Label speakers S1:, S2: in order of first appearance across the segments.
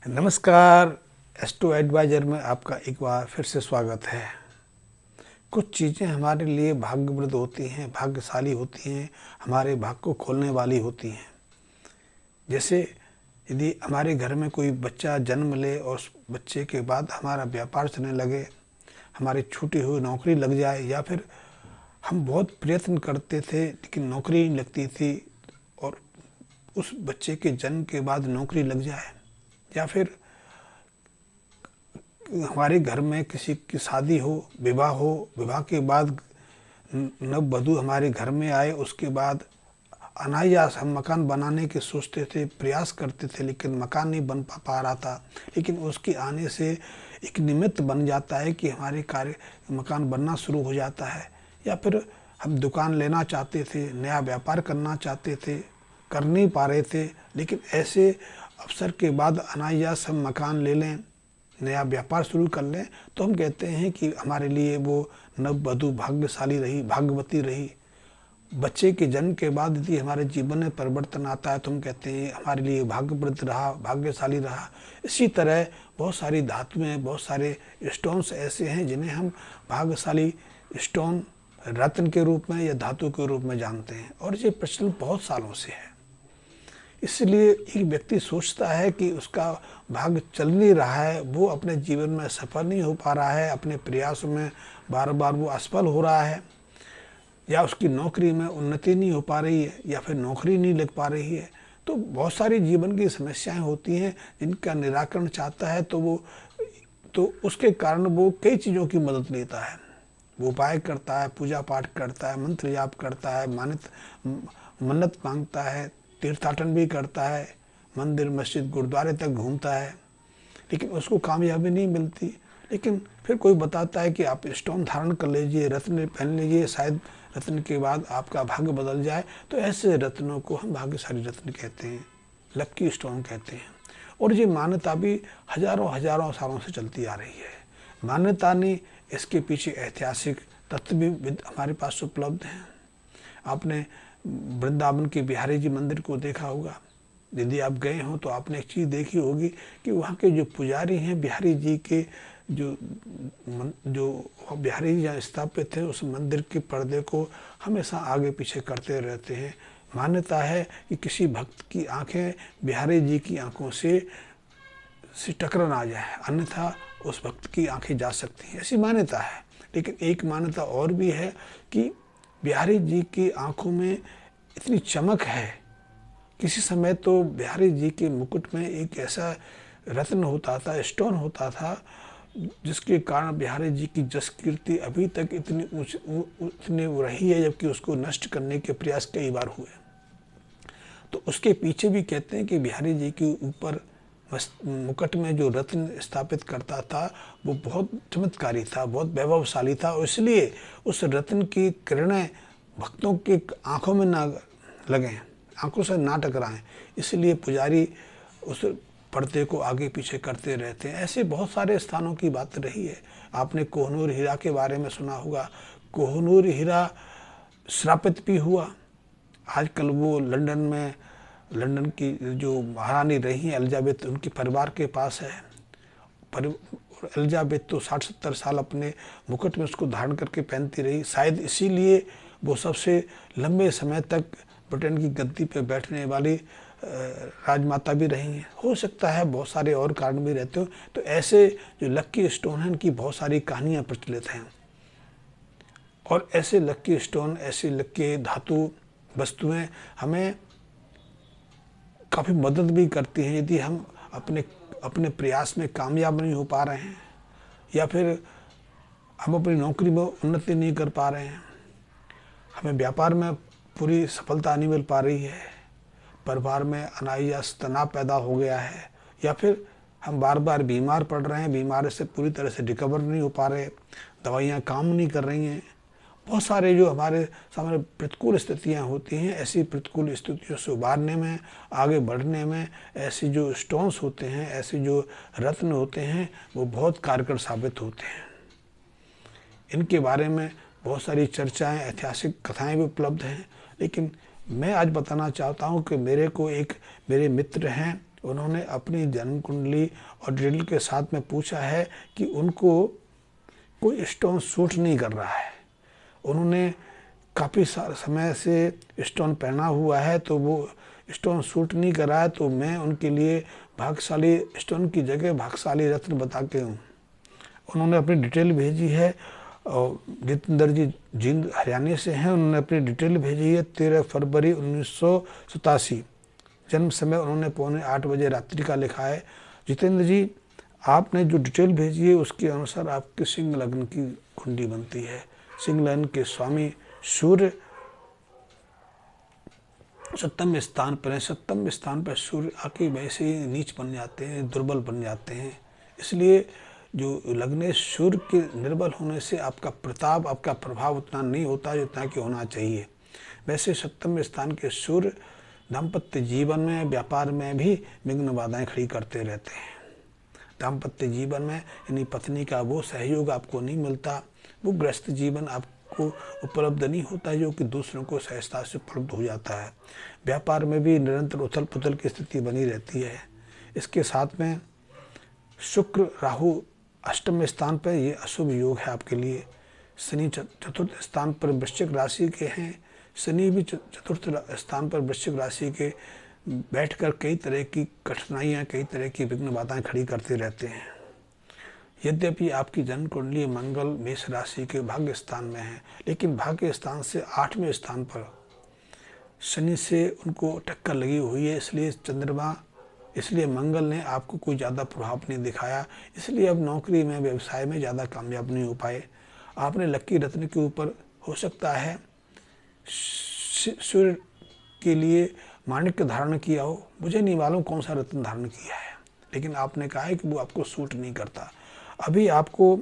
S1: नमस्कार। Astro adviser में आपका एक बार फिर से स्वागत है। कुछ चीज़ें हमारे लिए भाग्यप्रद होती हैं, भाग्यशाली होती हैं, हमारे भाग्य को खोलने वाली होती हैं। जैसे यदि हमारे घर में कोई बच्चा जन्म ले और उस बच्चे के बाद हमारा व्यापार चलने लगे, हमारी छूटी हुई नौकरी लग जाए, या फिर हम बहुत प्रयत्न करते थे लेकिन नौकरी नहीं लगती थी और उस बच्चे के जन्म के बाद नौकरी लग जाए, या फिर हमारे घर में किसी की शादी हो, विवाह के बाद नववधू हमारे घर में आए, उसके बाद अनायास हम मकान बनाने के सोचते थे, प्रयास करते थे, लेकिन मकान नहीं बन पा रहा था। लेकिन उसके आने से एक निमित्त बन जाता है कि हमारे कार्य मकान बनना शुरू हो जाता है। या फिर हम दुकान लेना चाहते थे, नया व्यापार करना चाहते थे, कर नहीं पा रहे थे, लेकिन ऐसे अवसर के बाद अनायास हम मकान ले लें, नया व्यापार शुरू कर लें, तो हम कहते हैं कि हमारे लिए वो नववधू भाग्यशाली रही, भाग्यवती रही। बच्चे के जन्म के बाद यदि हमारे जीवन में परिवर्तन आता है तो हम कहते हैं हमारे लिए भाग्यप्रद रहा, भाग्यशाली रहा। इसी तरह बहुत सारी धातुएं, बहुत सारे स्टोन्स ऐसे हैं जिन्हें हम भाग्यशाली स्टोन, रत्न के रूप में या धातु के रूप में जानते हैं, और ये प्रचलन बहुत सालों से है। इसलिए एक व्यक्ति सोचता है कि उसका भाग्य चल नहीं रहा है, वो अपने जीवन में सफल नहीं हो पा रहा है, अपने प्रयासों में बार बार वो असफल हो रहा है, या उसकी नौकरी में उन्नति नहीं हो पा रही है, या फिर नौकरी नहीं लग पा रही है। तो बहुत सारी जीवन की समस्याएं होती हैं जिनका निराकरण चाहता है, तो उसके कारण वो कई चीज़ों की मदद लेता है। वो उपाय करता है, पूजा पाठ करता है, मंत्र जाप करता है, मन्नत मांगता है, तीर्थाटन भी करता है, मंदिर मस्जिद गुरुद्वारे तक घूमता है, लेकिन उसको कामयाबी नहीं मिलती। लेकिन फिर कोई बताता है कि आप स्टोन धारण कर लीजिए, रत्न पहन लीजिए, शायद रत्न के बाद आपका भाग्य बदल जाए। तो ऐसे रत्नों को हम भाग्यशाली रत्न कहते हैं, लक्की स्टोन कहते हैं। और ये मान्यता भी हजारों हजारों सालों से चलती आ रही है। मान्यता नहीं, इसके पीछे ऐतिहासिक तथ्य भी हमारे पास उपलब्ध हैं। आपने वृंदावन के बिहारी जी मंदिर को देखा होगा। यदि आप गए हो तो आपने एक चीज़ देखी होगी कि वहाँ के जो पुजारी हैं, बिहारी जी के जो बिहारी जी जहाँ स्थापित थे, उस मंदिर के पर्दे को हमेशा आगे पीछे करते रहते हैं। मान्यता है कि किसी भक्त की आंखें बिहारी जी की आंखों से टकरा ना जाए, अन्यथा उस भक्त की आंखें जा सकती हैं, ऐसी मान्यता है। लेकिन एक मान्यता और भी है कि बिहारी जी की आंखों में इतनी चमक है। किसी समय तो बिहारी जी के मुकुट में एक ऐसा रत्न होता था, स्टोन होता था, जिसके कारण बिहारी जी की जस कीर्ति अभी तक इतनी रही है, जबकि उसको नष्ट करने के प्रयास कई बार हुए। तो उसके पीछे भी कहते हैं कि बिहारी जी के ऊपर मुकुट में जो रत्न स्थापित करता था वो बहुत चमत्कारी था, बहुत वैभवशाली था, और इसलिए उस रत्न की किरणें भक्तों के आंखों में ना लगें, आंखों से ना टकराएं, इसलिए पुजारी उस पर्दे को आगे पीछे करते रहते हैं। ऐसे बहुत सारे स्थानों की बात रही है। आपने कोहनूर हीरा के बारे में सुना होगा। कोहनूर हीरा श्रापित भी हुआ। आजकल वो लंदन की जो महारानी रही हैं एलिजाबेथ, उनके परिवार के पास है। एलिजाबेथ तो 60-70 साल अपने मुकुट में उसको धारण करके पहनती रही। शायद इसीलिए वो सबसे लंबे समय तक ब्रिटेन की गद्दी पर बैठने वाली राजमाता भी रही हैं। हो सकता है बहुत सारे और कारण भी रहते हो। तो ऐसे जो लक्की स्टोन हैं, इनकी बहुत सारी कहानियाँ प्रचलित हैं, और ऐसे लक्की स्टोन, ऐसे लक्की धातु वस्तुएं हमें काफ़ी मदद भी करती हैं। यदि हम अपने प्रयास में कामयाब नहीं हो पा रहे हैं, या फिर हम अपनी नौकरी में उन्नति नहीं कर पा रहे हैं, हमें व्यापार में पूरी सफलता नहीं मिल पा रही है, परिवार में अनायास तनाव पैदा हो गया है, या फिर हम बार बार बीमार पड़ रहे हैं, बीमारी से पूरी तरह से रिकवर नहीं हो पा रहे, दवाइयाँ काम नहीं कर रही हैं, बहुत सारे जो हमारे सामने प्रतिकूल स्थितियाँ होती हैं, ऐसी प्रतिकूल स्थितियों से उबारने में, आगे बढ़ने में ऐसी जो स्टोन्स होते हैं, ऐसे जो रत्न होते हैं, वो बहुत कारगर साबित होते हैं। इनके बारे में बहुत सारी चर्चाएं, ऐतिहासिक कथाएं भी उपलब्ध हैं। लेकिन मैं आज बताना चाहता हूं कि मेरे मित्र हैं उन्होंने अपनी जन्म कुंडली और डिटेल के साथ में पूछा है कि उनको कोई स्टोन सूट नहीं कर रहा है। उन्होंने काफ़ी समय से स्टोन पहना हुआ है, तो वो स्टोन सूट नहीं कर रहा है, तो मैं उनके लिए भाग्यशाली स्टोन की जगह भाग्यशाली रत्न बता के हूँ। उन्होंने अपनी डिटेल भेजी है और जितेंद्र जी जींद हरियाणा से हैं। उन्होंने अपनी डिटेल भेजी है 13 फरवरी 1987। जन्म समय उन्होंने 7:45 बजे रात्रि का लिखा है। जितेंद्र जी, आपने जो डिटेल भेजी है उसके अनुसार आपके सिंह लग्न की कुंडली बनती है। सिंह लग्न के स्वामी सूर्य सप्तम स्थान पर है। सप्तम स्थान पर सूर्य आके वैसे ही नीच बन जाते हैं, दुर्बल बन जाते हैं। इसलिए जो लग्न सूर्य के निर्बल होने से आपका प्रताप, आपका प्रभाव उतना नहीं होता जितना कि होना चाहिए। वैसे सप्तम स्थान के सूर्य दाम्पत्य जीवन में, व्यापार में भी विघ्न बाधाएं खड़ी करते रहते हैं। दाम्पत्य जीवन में यानी पत्नी का वो सहयोग आपको नहीं मिलता, वो गृहस्थ जीवन आपको उपलब्ध नहीं होता जो कि दूसरों को सहजता से उपलब्ध हो जाता है। व्यापार में भी निरंतर उथल पुथल की स्थिति बनी रहती है। इसके साथ में शुक्र राहु अष्टम स्थान पर, ये अशुभ योग है आपके लिए। शनि चतुर्थ स्थान पर वृश्चिक राशि के हैं। शनि भी चतुर्थ स्थान पर वृश्चिक राशि के बैठकर कई तरह की कठिनाइयाँ, कई तरह की विघ्न बाधाएं खड़ी करते रहते हैं। यद्यपि आपकी जन्म कुंडली मंगल मेष राशि के भाग्य स्थान में है, लेकिन भाग्य स्थान से 8वें स्थान पर शनि से उनको टक्कर लगी हुई है। इसलिए मंगल ने आपको कोई ज़्यादा प्रभाव नहीं दिखाया। इसलिए अब नौकरी में, व्यवसाय में ज़्यादा कामयाब नहीं हो पाए। आपने लक्की रत्न के ऊपर हो सकता है सूर्य के लिए माणिक्य धारण किया हो। मुझे नहीं मालूम कौन सा रत्न धारण किया है, लेकिन आपने कहा है कि वो आपको सूट नहीं करता। अभी आपको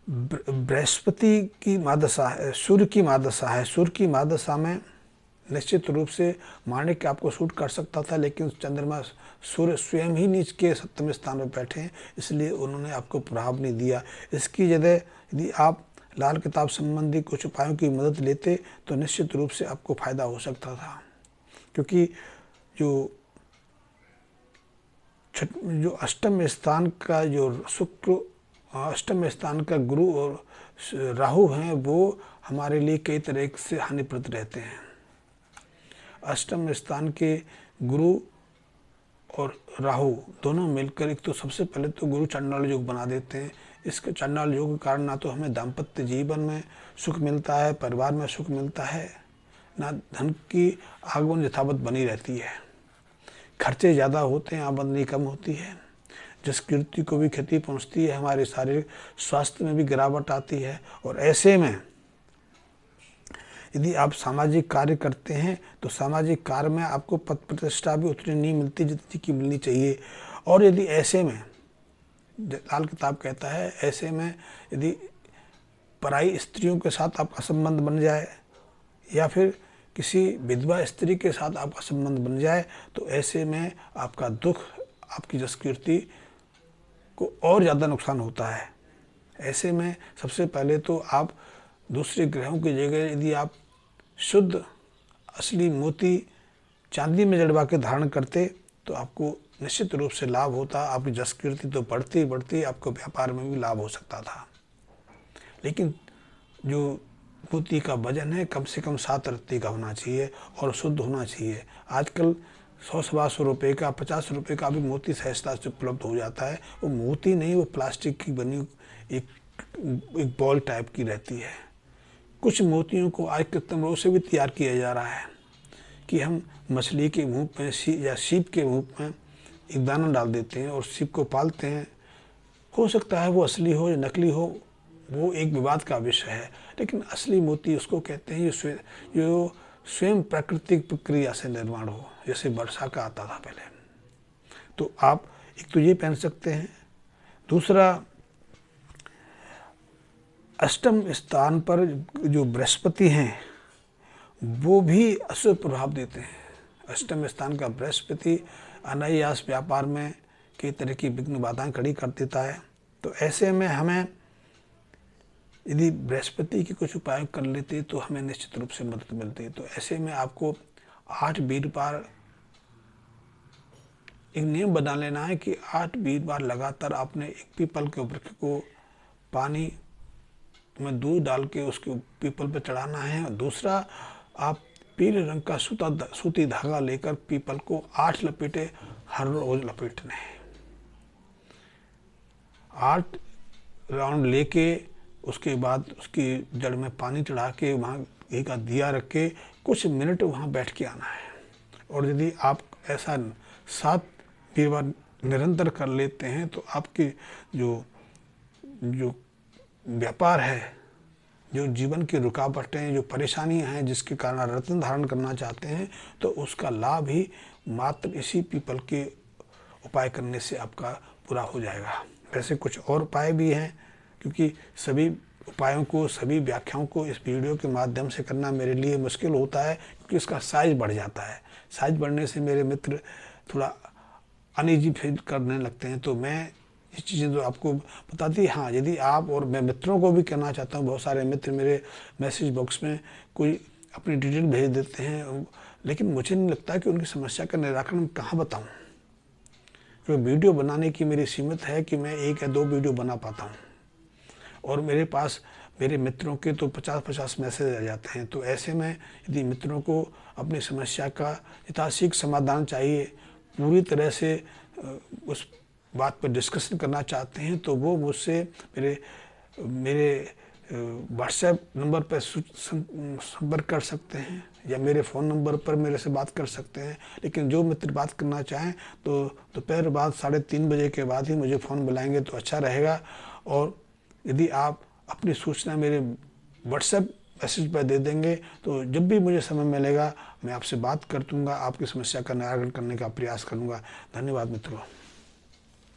S1: बृहस्पति की महादशा है, सूर्य की महादशा है। सूर्य की महादशा में निश्चित रूप से माणिक्य आपको सूट कर सकता था, लेकिन चंद्रमा सूर्य स्वयं ही नीच के सप्तम स्थान पर बैठे हैं, इसलिए उन्होंने आपको प्रभाव नहीं दिया। इसकी जगह यदि आप लाल किताब संबंधी कुछ उपायों की मदद लेते तो निश्चित रूप से आपको फायदा हो सकता था। क्योंकि जो अष्टम स्थान का जो शुक्र, अष्टम स्थान का गुरु और राहु हैं, वो हमारे लिए कई तरह से हानिप्रद रहते हैं। अष्टम स्थान के गुरु और राहु दोनों मिलकर एक तो सबसे पहले तो गुरु चांडाल योग बना देते हैं। इसके चांडाल योग के कारण ना तो हमें दाम्पत्य जीवन में सुख मिलता है, परिवार में सुख मिलता है, ना धन की आगमन यथावत बनी रहती है। खर्चे ज़्यादा होते हैं, आमदनी कम होती है, जिस कीर्ति को भी क्षति पहुंचती है। हमारे शारीरिक स्वास्थ्य में भी गिरावट आती है। और ऐसे में यदि आप सामाजिक कार्य करते हैं तो सामाजिक कार्य में आपको पद प्रतिष्ठा भी उतनी नहीं मिलती जितनी की मिलनी चाहिए। और यदि ऐसे में, लाल किताब कहता है, ऐसे में यदि पराई स्त्रियों के साथ आपका संबंध बन जाए या फिर किसी विधवा स्त्री के साथ आपका संबंध बन जाए, तो ऐसे में आपका दुख, आपकी जस कीर्ति को और ज़्यादा नुकसान होता है। ऐसे में सबसे पहले तो आप दूसरे ग्रहों की जगह यदि आप शुद्ध असली मोती चांदी में जड़वा के धारण करते तो आपको निश्चित रूप से लाभ होता। आपकी जस कीर्ति तो बढ़ती बढ़ती आपको व्यापार में भी लाभ हो सकता था। लेकिन जो मोती का वजन है कम से कम 7 रत्ती का होना चाहिए और शुद्ध होना चाहिए। आजकल 100-125 रुपये का, 50 रुपये का भी मोती सहजता से उपलब्ध हो जाता है। वो मोती नहीं, वो प्लास्टिक की बनी एक बॉल टाइप की रहती है। कुछ मोतियों को आज के तमरों से भी तैयार किया जा रहा है कि हम मछली के मुंह में या सीप के मुंह में एक दाना डाल देते हैं और सीप को पालते हैं। हो सकता है वो असली हो या नकली हो, वो एक विवाद का विषय है, लेकिन असली मोती उसको कहते हैं जो स्वयं प्राकृतिक प्रक्रिया से निर्माण हो, जैसे वर्षा का आता था पहले। तो आप एक तो ये पहन सकते हैं। दूसरा, अष्टम स्थान पर जो बृहस्पति हैं वो भी अशुभ प्रभाव देते हैं। अष्टम स्थान का बृहस्पति अनायास व्यापार में कई तरह की विघ्न बाधाएं खड़ी कर देता है। तो ऐसे में हमें यदि बृहस्पति के कुछ उपाय कर लेते तो हमें निश्चित रूप से मदद मिलती। तो ऐसे में आपको 8 वीरवार एक नियम बना लेना है कि 8 वीरवार लगातार आपने एक पीपल के वृक्ष को पानी में दूध डाल के उसके पीपल पर चढ़ाना है। और दूसरा, आप पीले रंग का सूती धागा लेकर पीपल को 8 लपेटे हर रोज लपेटने हैं। 8 राउंड लेके उसके बाद उसकी जड़ में पानी चढ़ा के वहाँ घी का दिया रख के कुछ मिनट वहाँ बैठ के आना है। और यदि आप ऐसा 7 वीरवार निरंतर कर लेते हैं तो आपके जो व्यापार है, जो जीवन की रुकावटें, जो परेशानियां हैं जिसके कारण रत्न धारण करना चाहते हैं, तो उसका लाभ ही मात्र इसी पीपल के उपाय करने से आपका पूरा हो जाएगा। वैसे कुछ और उपाय भी हैं, क्योंकि सभी उपायों को, सभी व्याख्याओं को इस वीडियो के माध्यम से करना मेरे लिए मुश्किल होता है, क्योंकि इसका साइज बढ़ जाता है। साइज बढ़ने से मेरे मित्र थोड़ा अनईजी फील करने लगते हैं। तो मैं ये चीज़ें तो आपको बताती है। हाँ, यदि आप, और मैं मित्रों को भी कहना चाहता हूँ, बहुत सारे मित्र मेरे मैसेज बॉक्स में कोई अपनी डिटेल भेज देते हैं, लेकिन मुझे नहीं लगता कि उनकी समस्या का निराकरण मैं कहाँ बताऊँ। क्योंकि वीडियो बनाने की मेरी सीमित है कि मैं 1 या 2 वीडियो बना पाता हूँ, और मेरे पास मेरे मित्रों के तो 50-50 मैसेज आ जाते हैं। तो ऐसे में यदि मित्रों को अपनी समस्या का यथाशीघ्र समाधान चाहिए, पूरी तरह से उस बात पर डिस्कशन करना चाहते हैं, तो वो मुझसे मेरे व्हाट्सएप नंबर पर संपर्क कर सकते हैं, या मेरे फ़ोन नंबर पर मेरे से बात कर सकते हैं। लेकिन जो मित्र बात करना चाहें तो दोपहर बाद 3:30 बजे के बाद ही मुझे फ़ोन बुलाएंगे तो अच्छा रहेगा। और यदि आप अपनी सूचना मेरे व्हाट्सएप मैसेज पर दे देंगे तो जब भी मुझे समय मिलेगा मैं आपसे बात कर दूँगा, आपकी समस्या का निराकरण करने का प्रयास करूँगा। धन्यवाद मित्रों।